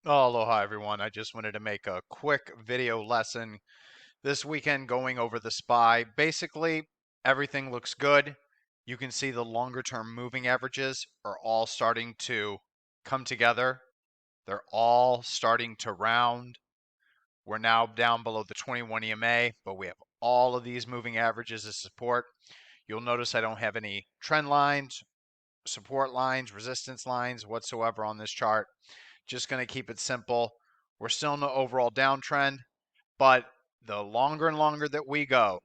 Oh, aloha everyone. I just wanted to make a quick video lesson this weekend going over the SPY. Basically, everything looks good. You can see the longer term moving averages are all starting to come together. They're all starting to round. We're now down below the 21 EMA, but we have all of these moving averages as support. You'll notice I don't have any trend lines, support lines, resistance lines whatsoever on this chart. Just going to keep it simple. We're still in the overall downtrend, but the longer and longer that we go,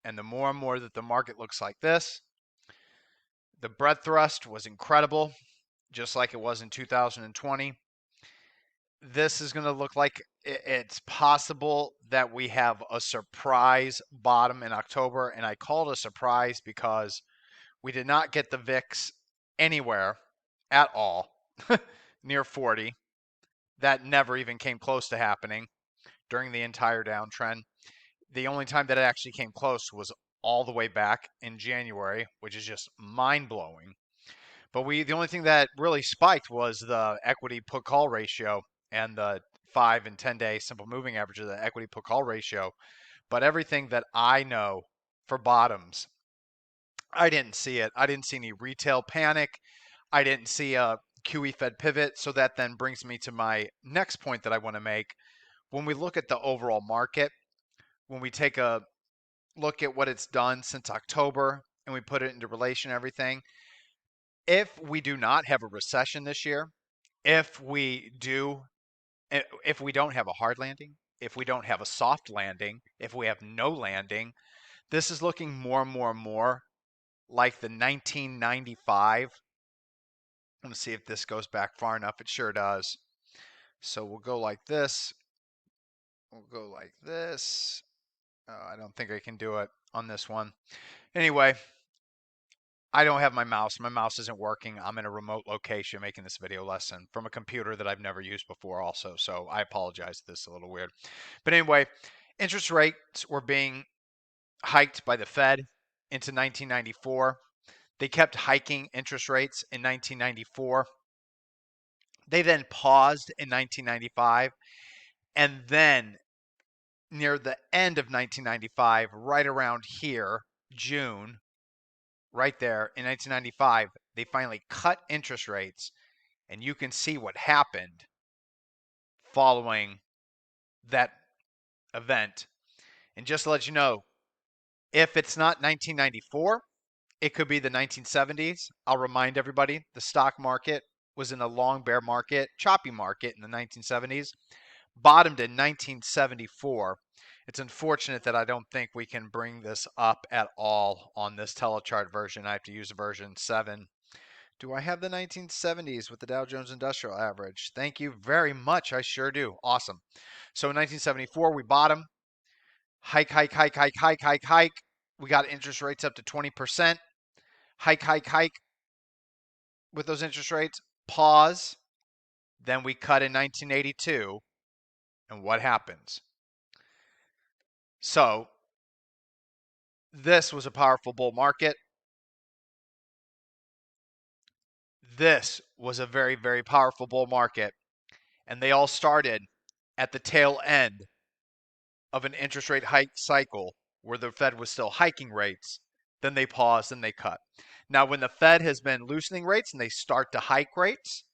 and the more and more that the market looks like this, the bread thrust was incredible, just like it was in 2020. This is going to look like it's possible that we have a surprise bottom in October, and I call it a surprise because we did not get the VIX anywhere at all near 40. That never even came close to happening during the entire downtrend. The only time that it actually came close was all the way back in January, which is just mind blowing. But the only thing that really spiked was the equity put call ratio and the 5 and 10-day simple moving average of the equity put call ratio. But everything that I know for bottoms, I didn't see it. I didn't see any retail panic. I didn't see a QE Fed pivot. So that then brings me to my next point that I want to make. When we look at the overall market, when we take a look at what it's done since October and we put it into relation to everything, if we do not have a recession this year, if we do, if we don't have a hard landing, if we don't have a soft landing, if we have no landing, this is looking more and more and more like the 1995. Let me see if this goes back far enough. It sure does. So we'll go like this. We'll go like this. I don't think I can do it on this one. Anyway, I don't have my mouse. My mouse isn't working. I'm in a remote location making this video lesson from a computer that I've never used before also. So I apologize. This is a little weird. But anyway, interest rates were being hiked by the Fed into 1994. They kept hiking interest rates in 1994. They then paused in 1995. And then near the end of 1995, right around here, June, right there in 1995, they finally cut interest rates, and you can see what happened following that event. And just to let you know, if it's not 1994, it could be the 1970s. I'll remind everybody the stock market was in a long bear market, choppy market in the 1970s, bottomed in 1974. It's unfortunate that I don't think we can bring this up at all on this telechart version. I have to use version 7. Do I have the 1970s with the Dow Jones Industrial Average? Thank you very much. I sure do. Awesome. So in 1974, we bottom. Hike, hike, hike, hike, hike, hike, hike. We got interest rates up to 20%. Hike, hike, hike with those interest rates. Pause. Then we cut in 1982. And what happens? So this was a powerful bull market. This was a very, very powerful bull market. And they all started at the tail end of an interest rate hike cycle where the Fed was still hiking rates. Then they paused and they cut. Now, when the Fed has been loosening rates and they start to hike rates,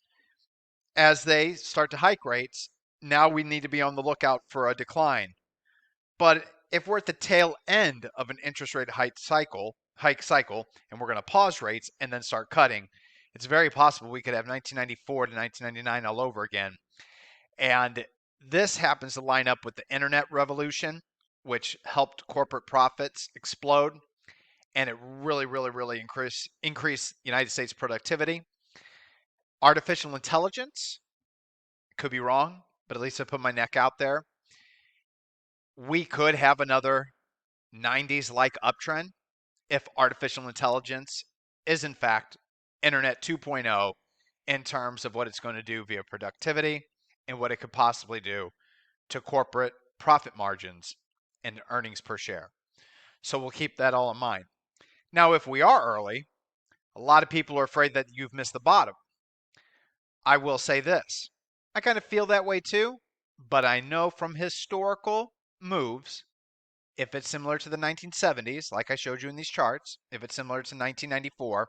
as they start to hike rates, now we need to be on the lookout for a decline. But if we're at the tail end of an interest rate hike cycle, and we're going to pause rates and then start cutting, it's very possible we could have 1994 to 1999 all over again. And this happens to line up with the internet revolution, which helped corporate profits explode, and it really, really, really increased United States productivity. Artificial intelligence, could be wrong, but at least I put my neck out there. We could have another 90s-like uptrend if artificial intelligence is in fact Internet 2.0 in terms of what it's going to do via productivity and what it could possibly do to corporate profit margins and earnings per share. So we'll keep that all in mind. Now, if we are early, a lot of people are afraid that you've missed the bottom. I will say this. I kind of feel that way too, but I know from historical moves, if it's similar to the 1970s, like I showed you in these charts, if it's similar to 1994,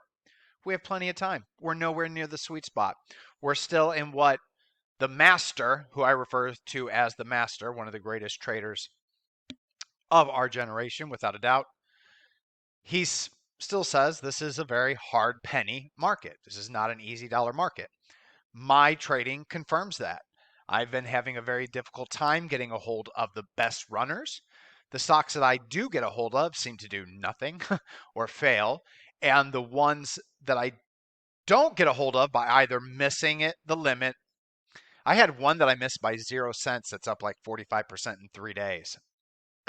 we have plenty of time. We're nowhere near the sweet spot. We're still in what the master, who I refer to as the master, one of the greatest traders of our generation, without a doubt, he still says this is a very hard penny market. This is not an easy dollar market. My trading confirms that. I've been having a very difficult time getting a hold of the best runners. The stocks that I do get a hold of seem to do nothing or fail. And the ones that I don't get a hold of by either missing it, the limit. I had one that I missed by 0 cents that's up like 45% in 3 days.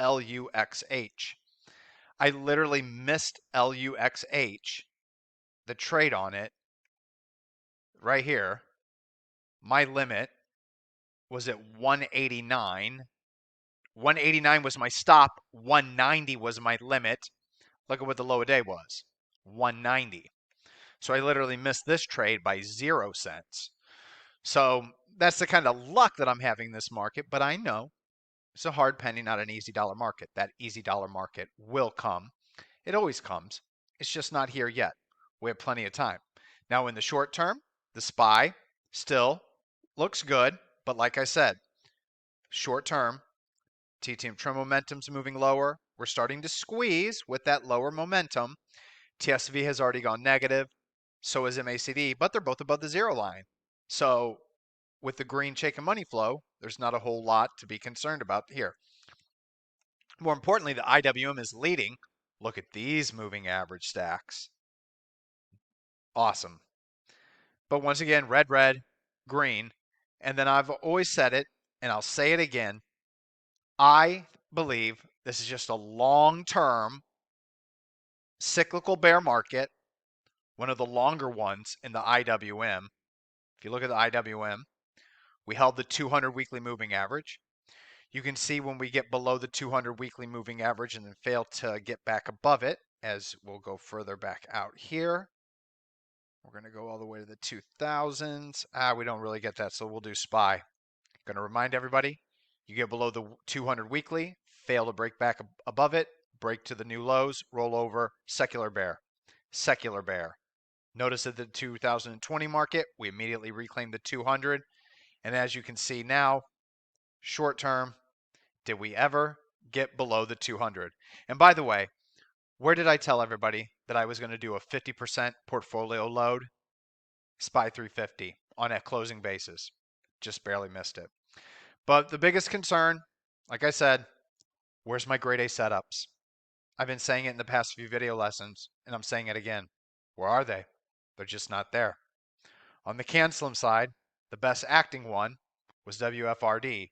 LUXH. I literally missed LUXH, the trade on it, right here. My limit was at 189. 189 was my stop. 190 was my limit. Look at what the low of day was. 190. So I literally missed this trade by 0 cents. So that's the kind of luck that I'm having this market, but I know it's a hard penny, not an easy dollar market. That easy dollar market will come. It always comes. It's just not here yet. We have plenty of time. Now in the short term, the SPY still looks good, but like I said, short term, TTM trend momentum's moving lower. We're starting to squeeze with that lower momentum. TSV has already gone negative. So is MACD, but they're both above the zero line. So with the green shaking money flow, there's not a whole lot to be concerned about here. More importantly, the IWM is leading. Look at these moving average stacks. Awesome. But once again, red, red, green. And then I've always said it, and I'll say it again. I believe this is just a long-term cyclical bear market, one of the longer ones in the IWM. If you look at the IWM, we held the 200 weekly moving average. You can see when we get below the 200 weekly moving average and then fail to get back above it, as we'll go further back out here. We're going to go all the way to the 2000s. We don't really get that, so we'll do SPY. Going to remind everybody, you get below the 200 weekly, fail to break back above it, break to the new lows, roll over, secular bear. Secular bear. Notice that the 2020 market, we immediately reclaimed the 200. And as you can see now, short term, did we ever get below the 200? And by the way, where did I tell everybody that I was going to do a 50% portfolio load? SPY 350 on a closing basis. Just barely missed it. But the biggest concern, like I said, where's my grade A setups? I've been saying it in the past few video lessons, and I'm saying it again. Where are they? They're just not there. On the Cancelim side, the best acting one was WFRD.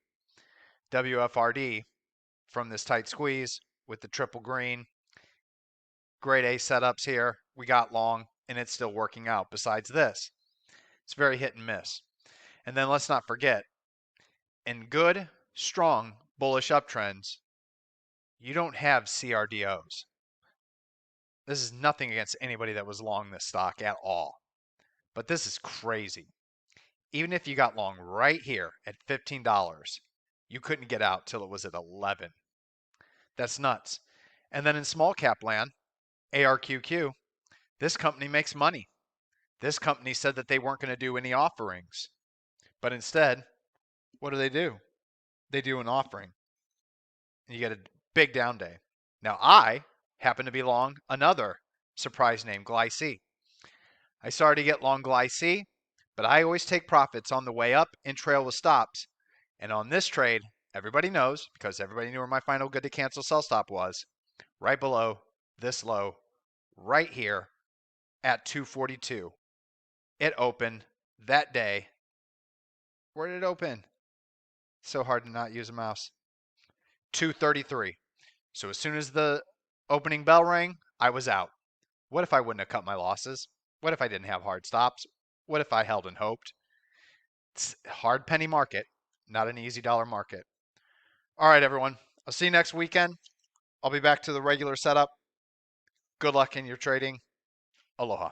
WFRD, from this tight squeeze with the triple green, grade A setups here, we got long, and it's still working out. Besides this, it's very hit and miss. And then let's not forget, in good, strong, bullish uptrends, you don't have CRDOs. This is nothing against anybody that was long this stock at all. But this is crazy. Even if you got long right here at $15, you couldn't get out till it was at 11. That's nuts. And then in small cap land, ARQQ, this company makes money. This company said that they weren't going to do any offerings. But instead, what do? They do an offering. And you get a big down day. Now, I happen to be long another surprise name, GLYC. I started to get long GLYC, but I always take profits on the way up and trail with stops. And on this trade, everybody knows, because everybody knew where my final good to cancel sell stop was, right below this low, right here at 242. It opened that day. Where did it open? So hard to not use a mouse. 233. So as soon as the opening bell rang, I was out. What if I wouldn't have cut my losses? What if I didn't have hard stops? What if I held and hoped? It's a hard penny market, not an easy dollar market. All right, everyone. I'll see you next weekend. I'll be back to the regular setup. Good luck in your trading. Aloha.